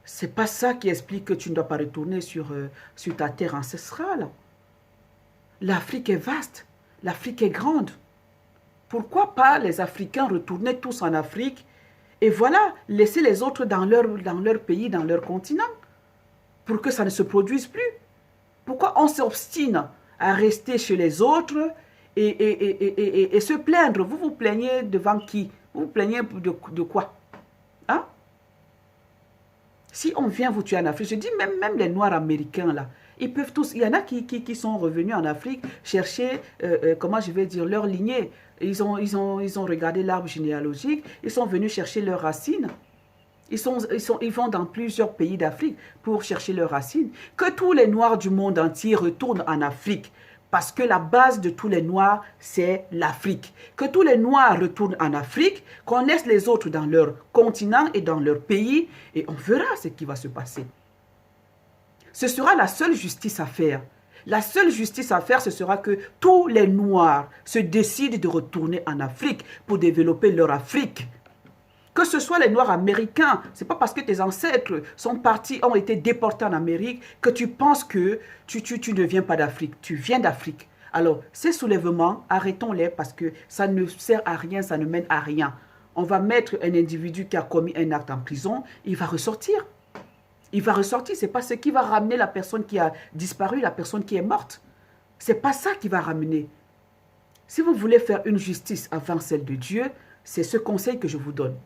c'est pas ça qui explique que tu ne dois pas retourner sur ta terre ancestrale. L'Afrique est vaste, l'Afrique est grande. Pourquoi pas les Africains retourner tous en Afrique Et voilà, laisser les autres dans leur pays, dans leur continent, pour que ça ne se produise plus. Pourquoi on s'obstine à rester chez les autres et se plaindre? Vous vous plaignez devant qui? Vous vous plaignez de quoi? Hein? Si on vient vous tuer en Afrique, je dis même les Noirs américains là, ils peuvent tous, il y en a qui sont revenus en Afrique chercher, comment je vais dire, leur lignée. Ils ont regardé l'arbre généalogique, ils sont venus chercher leurs racines. Ils vont dans plusieurs pays d'Afrique pour chercher leurs racines. Que tous les Noirs du monde entier retournent en Afrique. Parce que la base de tous les Noirs, c'est l'Afrique. Que tous les Noirs retournent en Afrique, qu'on laisse les autres dans leur continent et dans leur pays, et on verra ce qui va se passer. Ce sera la seule justice à faire. La seule justice à faire, ce sera que tous les Noirs se décident de retourner en Afrique pour développer leur Afrique. Que ce soit les Noirs américains, ce n'est pas parce que tes ancêtres sont partis, ont été déportés en Amérique, que tu penses que tu ne viens pas d'Afrique. Tu viens d'Afrique. Alors, ces soulèvements, arrêtons-les parce que ça ne sert à rien, ça ne mène à rien. On va mettre un individu qui a commis un acte en prison, il va ressortir. Il va ressortir, ce n'est pas ce qui va ramener la personne qui a disparu, la personne qui est morte. Ce n'est pas ça qui va ramener. Si vous voulez faire une justice avant celle de Dieu, c'est ce conseil que je vous donne.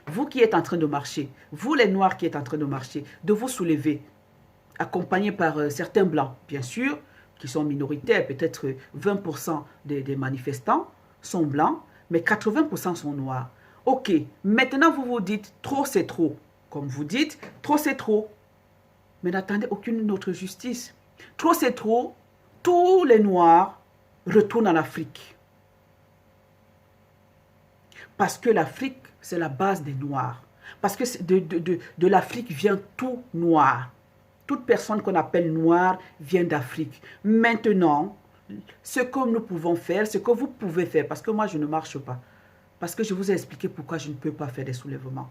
Vous qui êtes en train de marcher, vous les Noirs qui êtes en train de marcher, de vous soulever, accompagnés par certains Blancs, bien sûr, qui sont minoritaires, peut-être 20% des manifestants sont Blancs, mais 80% sont Noirs. Ok, maintenant vous vous dites, trop c'est trop. Comme vous dites, trop c'est trop. Mais n'attendez aucune autre justice. Trop c'est trop, tous les Noirs retournent en Afrique. Parce que l'Afrique, c'est la base des Noirs. Parce que de l'Afrique vient tout noir. Toute personne qu'on appelle noire vient d'Afrique. Maintenant, ce que nous pouvons faire, ce que vous pouvez faire, parce que moi je ne marche pas. Parce que je vous ai expliqué pourquoi je ne peux pas faire des soulèvements.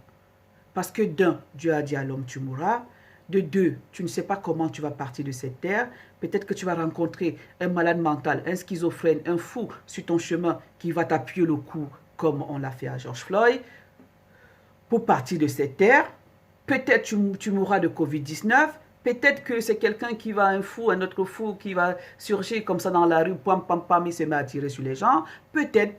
Parce que d'un, Dieu a dit à l'homme, tu mourras. De deux, tu ne sais pas comment tu vas partir de cette terre. Peut-être que tu vas rencontrer un malade mental, un schizophrène, un fou sur ton chemin qui va t'appuyer le cou comme on l'a fait à George Floyd. Pour partir de cette terre, peut-être tu mourras de Covid-19. Peut-être que c'est quelqu'un qui va, un fou, un autre fou qui va surgir comme ça dans la rue, pam, pam, pam, il se met à tirer sur les gens. Peut-être,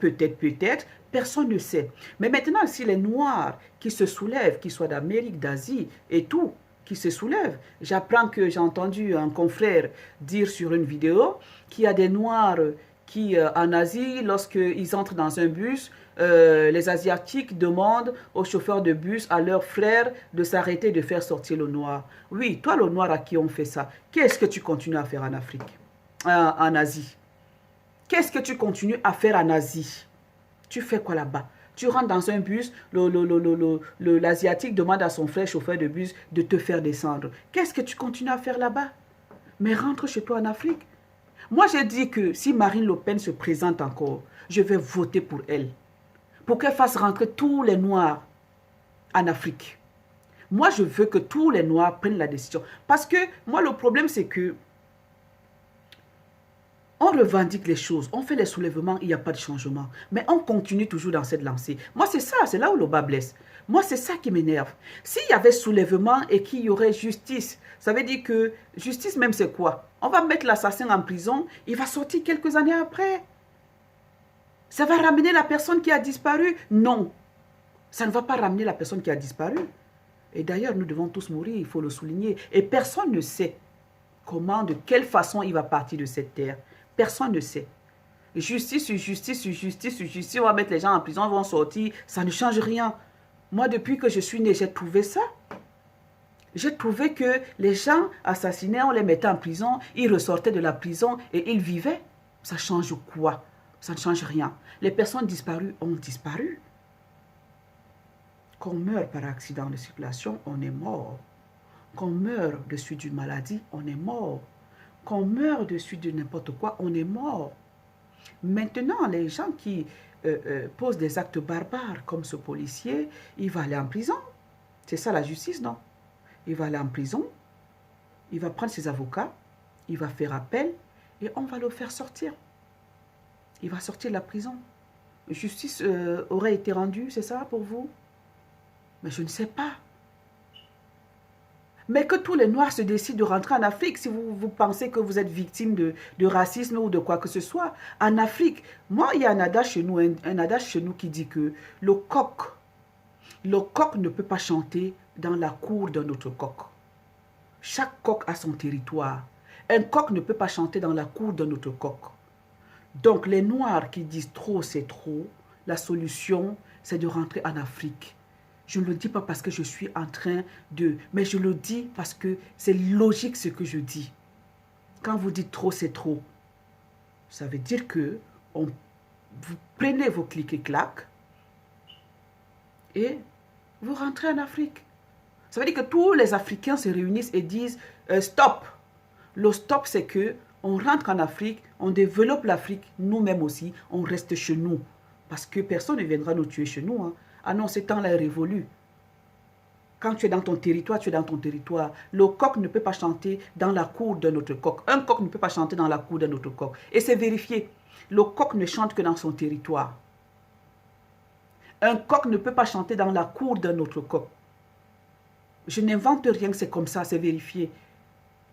personne ne sait. Mais maintenant, si les Noirs qui se soulèvent, qu'ils soient d'Amérique, d'Asie et tout, qui se soulèvent, j'apprends que j'ai entendu un confrère dire sur une vidéo qu'il y a des Noirs qui, en Asie, lorsqu'ils entrent dans un bus, les Asiatiques demandent aux chauffeurs de bus, à leurs frères, de s'arrêter de faire sortir le noir. Oui, toi le noir à qui on fait ça, qu'est-ce que tu continues à faire en Afrique, en Asie? Qu'est-ce que tu continues à faire en Asie? Tu fais quoi là-bas? Tu rentres dans un bus, l'Asiatique demande à son frère chauffeur de bus de te faire descendre. Qu'est-ce que tu continues à faire là-bas? Mais rentre chez toi en Afrique. Moi, j'ai dit que si Marine Le Pen se présente encore, je vais voter pour elle. Pour qu'elle fasse rentrer tous les Noirs en Afrique. Moi, je veux que tous les Noirs prennent la décision. Parce que moi, le problème, c'est que on revendique les choses, on fait les soulèvements, il n'y a pas de changement. Mais on continue toujours dans cette lancée. Moi, c'est ça, c'est là où le bas blesse. Moi, c'est ça qui m'énerve. S'il y avait soulèvement et qu'il y aurait justice, ça veut dire que justice même, c'est quoi? On va mettre l'assassin en prison, il va sortir quelques années après. Ça va ramener la personne qui a disparu? Non. Ça ne va pas ramener la personne qui a disparu. Et d'ailleurs, nous devons tous mourir, il faut le souligner. Et personne ne sait comment, de quelle façon il va partir de cette terre. Personne ne sait. Justice sur justice, sur justice, sur justice, on va mettre les gens en prison, ils vont sortir, ça ne change rien. Moi, depuis que je suis née, j'ai trouvé ça. J'ai trouvé que les gens assassinés, on les mettait en prison, ils ressortaient de la prison et ils vivaient. Ça change quoi? Ça ne change rien. Les personnes disparues ont disparu. Qu'on meurt par accident de circulation, on est mort. Qu'on meurt de suite d'une maladie, on est mort. Qu'on meurt de suite de n'importe quoi, on est mort. Maintenant, les gens qui posent des actes barbares comme ce policier, il va aller en prison. C'est ça la justice, non? Il va aller en prison, il va prendre ses avocats, il va faire appel et on va le faire sortir. Il va sortir de la prison. Justice aurait été rendue, c'est ça pour vous? Mais je ne sais pas. Mais que tous les Noirs se décident de rentrer en Afrique, si vous pensez que vous êtes victime de racisme ou de quoi que ce soit, en Afrique, moi, il y a un adage chez nous, un adage chez nous qui dit que le coq ne peut pas chanter dans la cour d'un autre coq. Chaque coq a son territoire. Un coq ne peut pas chanter dans la cour d'un autre coq. Donc, les Noirs qui disent trop, c'est trop, la solution, c'est de rentrer en Afrique. Je ne le dis pas parce que je suis en train de... Mais je le dis parce que c'est logique ce que je dis. Quand vous dites trop, c'est trop. Ça veut dire que vous prenez vos clics et claques et vous rentrez en Afrique. Ça veut dire que tous les Africains se réunissent et disent stop. Le stop, c'est que on rentre en Afrique, on développe l'Afrique, nous-mêmes aussi, on reste chez nous. Parce que personne ne viendra nous tuer chez nous. Hein. Ah non, ce temps-là est révolu. Quand tu es dans ton territoire, tu es dans ton territoire. Le coq ne peut pas chanter dans la cour d'un autre coq. Un coq ne peut pas chanter dans la cour d'un autre coq. Et c'est vérifié. Le coq ne chante que dans son territoire. Un coq ne peut pas chanter dans la cour d'un autre coq. Je n'invente rien, c'est comme ça, c'est vérifié.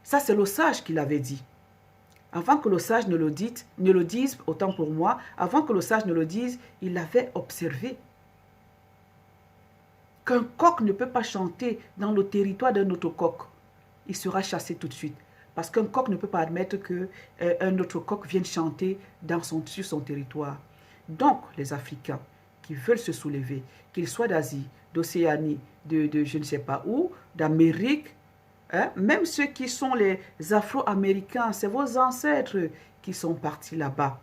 Ça, c'est le sage qui l'avait dit. Avant que le sage ne le dise, autant pour moi, avant que le sage ne le dise, il l'avait observé. Qu'un coq ne peut pas chanter dans le territoire d'un autre coq, il sera chassé tout de suite. Parce qu'un coq ne peut pas admettre qu'un autre coq vienne chanter sur son territoire. Donc, les Africains qui veulent se soulever, qu'ils soient d'Asie, d'Océanie, de je ne sais pas où, d'Amérique, hein, même ceux qui sont les Afro-Américains, c'est vos ancêtres qui sont partis là-bas.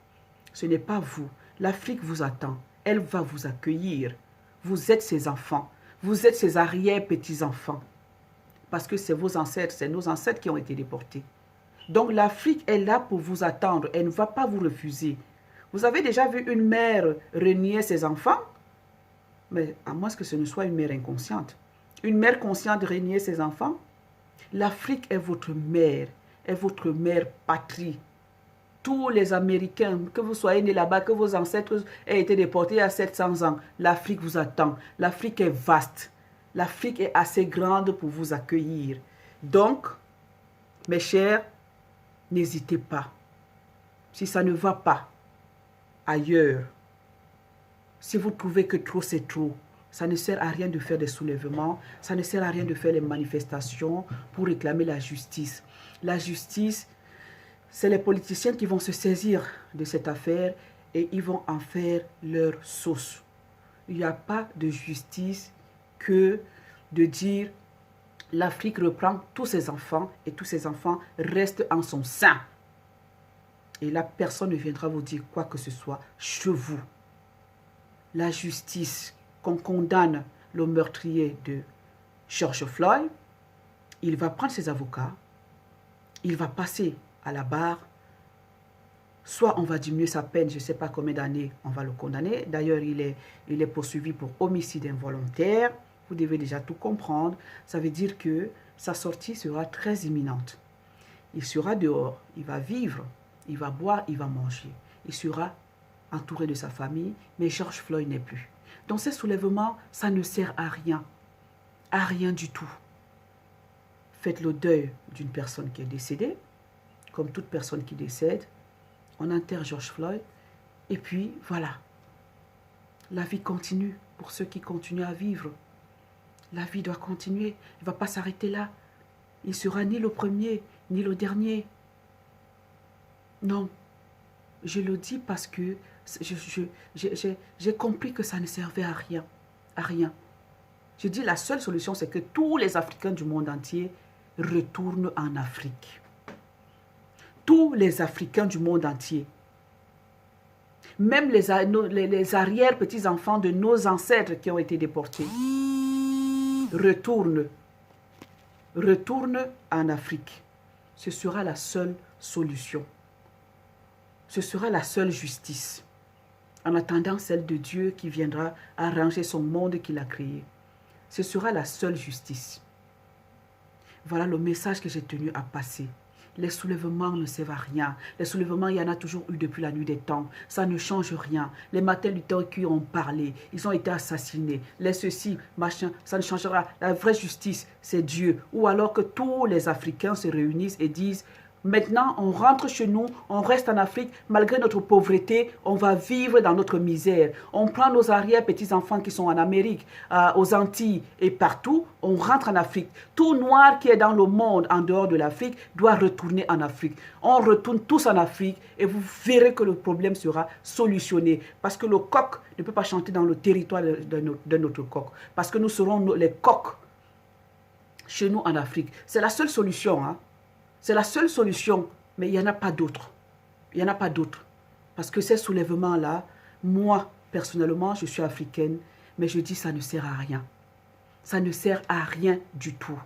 Ce n'est pas vous. L'Afrique vous attend. Elle va vous accueillir. Vous êtes ses enfants. Vous êtes ses arrière-petits-enfants. Parce que c'est vos ancêtres, c'est nos ancêtres qui ont été déportés. Donc l'Afrique est là pour vous attendre. Elle ne va pas vous refuser. Vous avez déjà vu une mère renier ses enfants? Mais à moins que ce ne soit une mère inconsciente. Une mère consciente renier ses enfants? L'Afrique est votre mère patrie. Tous les Américains, que vous soyez nés là-bas, que vos ancêtres aient été déportés il y a 700 ans, l'Afrique vous attend. L'Afrique est vaste. L'Afrique est assez grande pour vous accueillir. Donc, mes chers, n'hésitez pas. Si ça ne va pas ailleurs, si vous trouvez que trop c'est trop, ça ne sert à rien de faire des soulèvements, ça ne sert à rien de faire les manifestations pour réclamer la justice. La justice, c'est les politiciens qui vont se saisir de cette affaire et ils vont en faire leur sauce. Il n'y a pas de justice que de dire l'Afrique reprend tous ses enfants et tous ses enfants restent en son sein. Et là, personne ne viendra vous dire quoi que ce soit chez vous. La justice, qu'on condamne le meurtrier de George Floyd, il va prendre ses avocats, il va passer à la barre, soit on va diminuer sa peine, je ne sais pas combien d'années on va le condamner. D'ailleurs, il est poursuivi pour homicide involontaire. Vous devez déjà tout comprendre. Ça veut dire que sa sortie sera très imminente. Il sera dehors, il va vivre, il va boire, il va manger. Il sera entouré de sa famille, mais George Floyd n'est plus. Donc ces soulèvements, ça ne sert à rien du tout. Faites le deuil d'une personne qui est décédée, comme toute personne qui décède. On enterre George Floyd, et puis voilà. La vie continue pour ceux qui continuent à vivre. La vie doit continuer, elle ne va pas s'arrêter là. Il ne sera ni le premier, ni le dernier. Non, je le dis parce que j'ai compris que ça ne servait à rien. À rien. Je dis la seule solution, c'est que tous les Africains du monde entier retournent en Afrique. Tous les Africains du monde entier. Même les arrière-petits-enfants de nos ancêtres qui ont été déportés. Retournent en Afrique. Ce sera la seule solution. Ce sera la seule justice. En attendant celle de Dieu qui viendra arranger son monde qu'il a créé. Ce sera la seule justice. Voilà le message que j'ai tenu à passer. les soulèvements ne servent à rien. Les soulèvements, il y en a toujours eu depuis la nuit des temps. Ça ne change rien. Les Martin Luther qui ont parlé, ils ont été assassinés. Les ceci, machin, ça ne changera. La vraie justice, c'est Dieu. Ou alors que tous les Africains se réunissent et disent: maintenant, on rentre chez nous, on reste en Afrique, malgré notre pauvreté, on va vivre dans notre misère. On prend nos arrière-petits-enfants qui sont en Amérique, aux Antilles et partout, on rentre en Afrique. Tout noir qui est dans le monde, en dehors de l'Afrique, doit retourner en Afrique. On retourne tous en Afrique et vous verrez que le problème sera solutionné. Parce que le coq ne peut pas chanter dans le territoire de notre coq. Parce que nous serons les coqs chez nous en Afrique. C'est la seule solution, hein. C'est la seule solution, mais il n'y en a pas d'autre. Il n'y en a pas d'autre. Parce que ces soulèvements-là, moi, personnellement, je suis africaine, mais je dis ça ne sert à rien. Ça ne sert à rien du tout.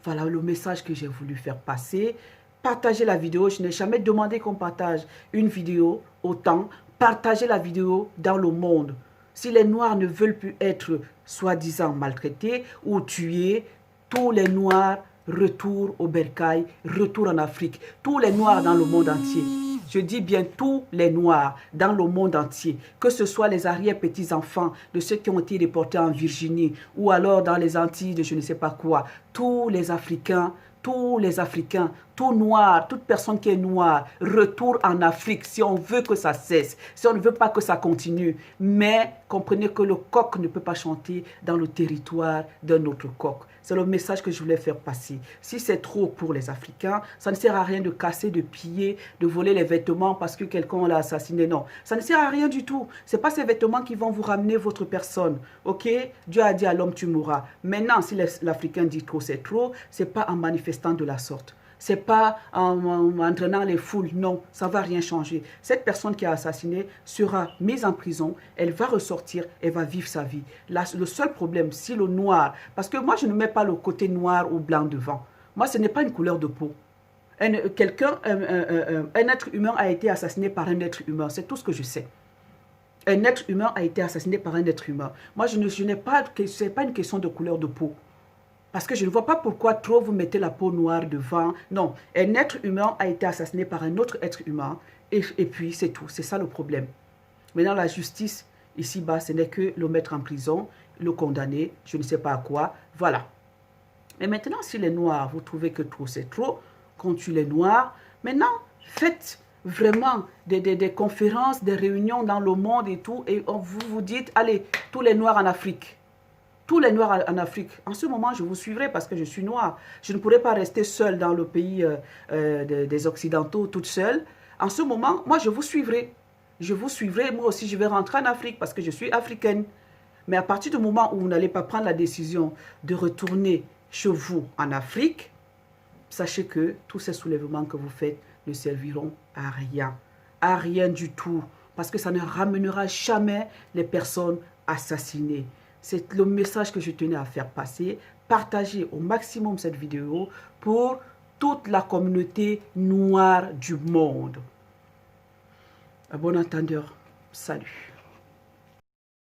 Voilà le message que j'ai voulu faire passer. Partagez la vidéo. Je n'ai jamais demandé qu'on partage une vidéo autant. Partagez la vidéo dans le monde. Si les Noirs ne veulent plus être soi-disant maltraités ou tués, tous les Noirs retour au bercail, retour en Afrique. Tous les Noirs dans le monde entier. Je dis bien tous les Noirs dans le monde entier. Que ce soit les arrière-petits-enfants de ceux qui ont été déportés en Virginie ou alors dans les Antilles de je ne sais pas quoi. Tous les Africains, tout noir, toute personne qui est noire, retourne en Afrique si on veut que ça cesse, si on ne veut pas que ça continue. Mais comprenez que le coq ne peut pas chanter dans le territoire d'un autre coq. C'est le message que je voulais faire passer. Si c'est trop pour les Africains, ça ne sert à rien de casser, de piller, de voler les vêtements parce que quelqu'un l'a assassiné. Non, ça ne sert à rien du tout. Ce n'est pas ces vêtements qui vont vous ramener votre personne. Ok? Dieu a dit à l'homme, tu mourras. Maintenant, si l'Africain dit trop, c'est trop, ce n'est pas en manifestant de la sorte. Ce n'est pas en entraînant les foules, non, ça ne va rien changer. Cette personne qui a assassiné sera mise en prison, elle va ressortir, elle va vivre sa vie. Là, le seul problème, si le noir, parce que moi je ne mets pas le côté noir ou blanc devant. Moi ce n'est pas une couleur de peau. Un être humain a été assassiné par un être humain, c'est tout ce que je sais. Un être humain a été assassiné par un être humain. Moi ce n'est pas une question de couleur de peau. Parce que je ne vois pas pourquoi trop vous mettez la peau noire devant. Non, un être humain a été assassiné par un autre être humain. Et puis, c'est tout. C'est ça le problème. Maintenant, la justice, ici-bas, ce n'est que le mettre en prison, le condamner, je ne sais pas à quoi. Voilà. Mais maintenant, si les Noirs, vous trouvez que trop, c'est trop, qu'on tue les Noirs, maintenant, faites vraiment des conférences, des réunions dans le monde et tout. Et vous vous dites, allez, tous les Noirs en Afrique. Tous les Noirs en Afrique. En ce moment, je vous suivrai parce que je suis noire. Je ne pourrais pas rester seule dans le pays des Occidentaux, toute seule. En ce moment, moi, je vous suivrai. Je vous suivrai. Moi aussi, je vais rentrer en Afrique parce que je suis africaine. Mais à partir du moment où vous n'allez pas prendre la décision de retourner chez vous en Afrique, sachez que tous ces soulèvements que vous faites ne serviront à rien. À rien du tout. Parce que ça ne ramènera jamais les personnes assassinées. C'est le message que je tenais à faire passer. Partagez au maximum cette vidéo pour toute la communauté noire du monde. À bon entendeur, salut.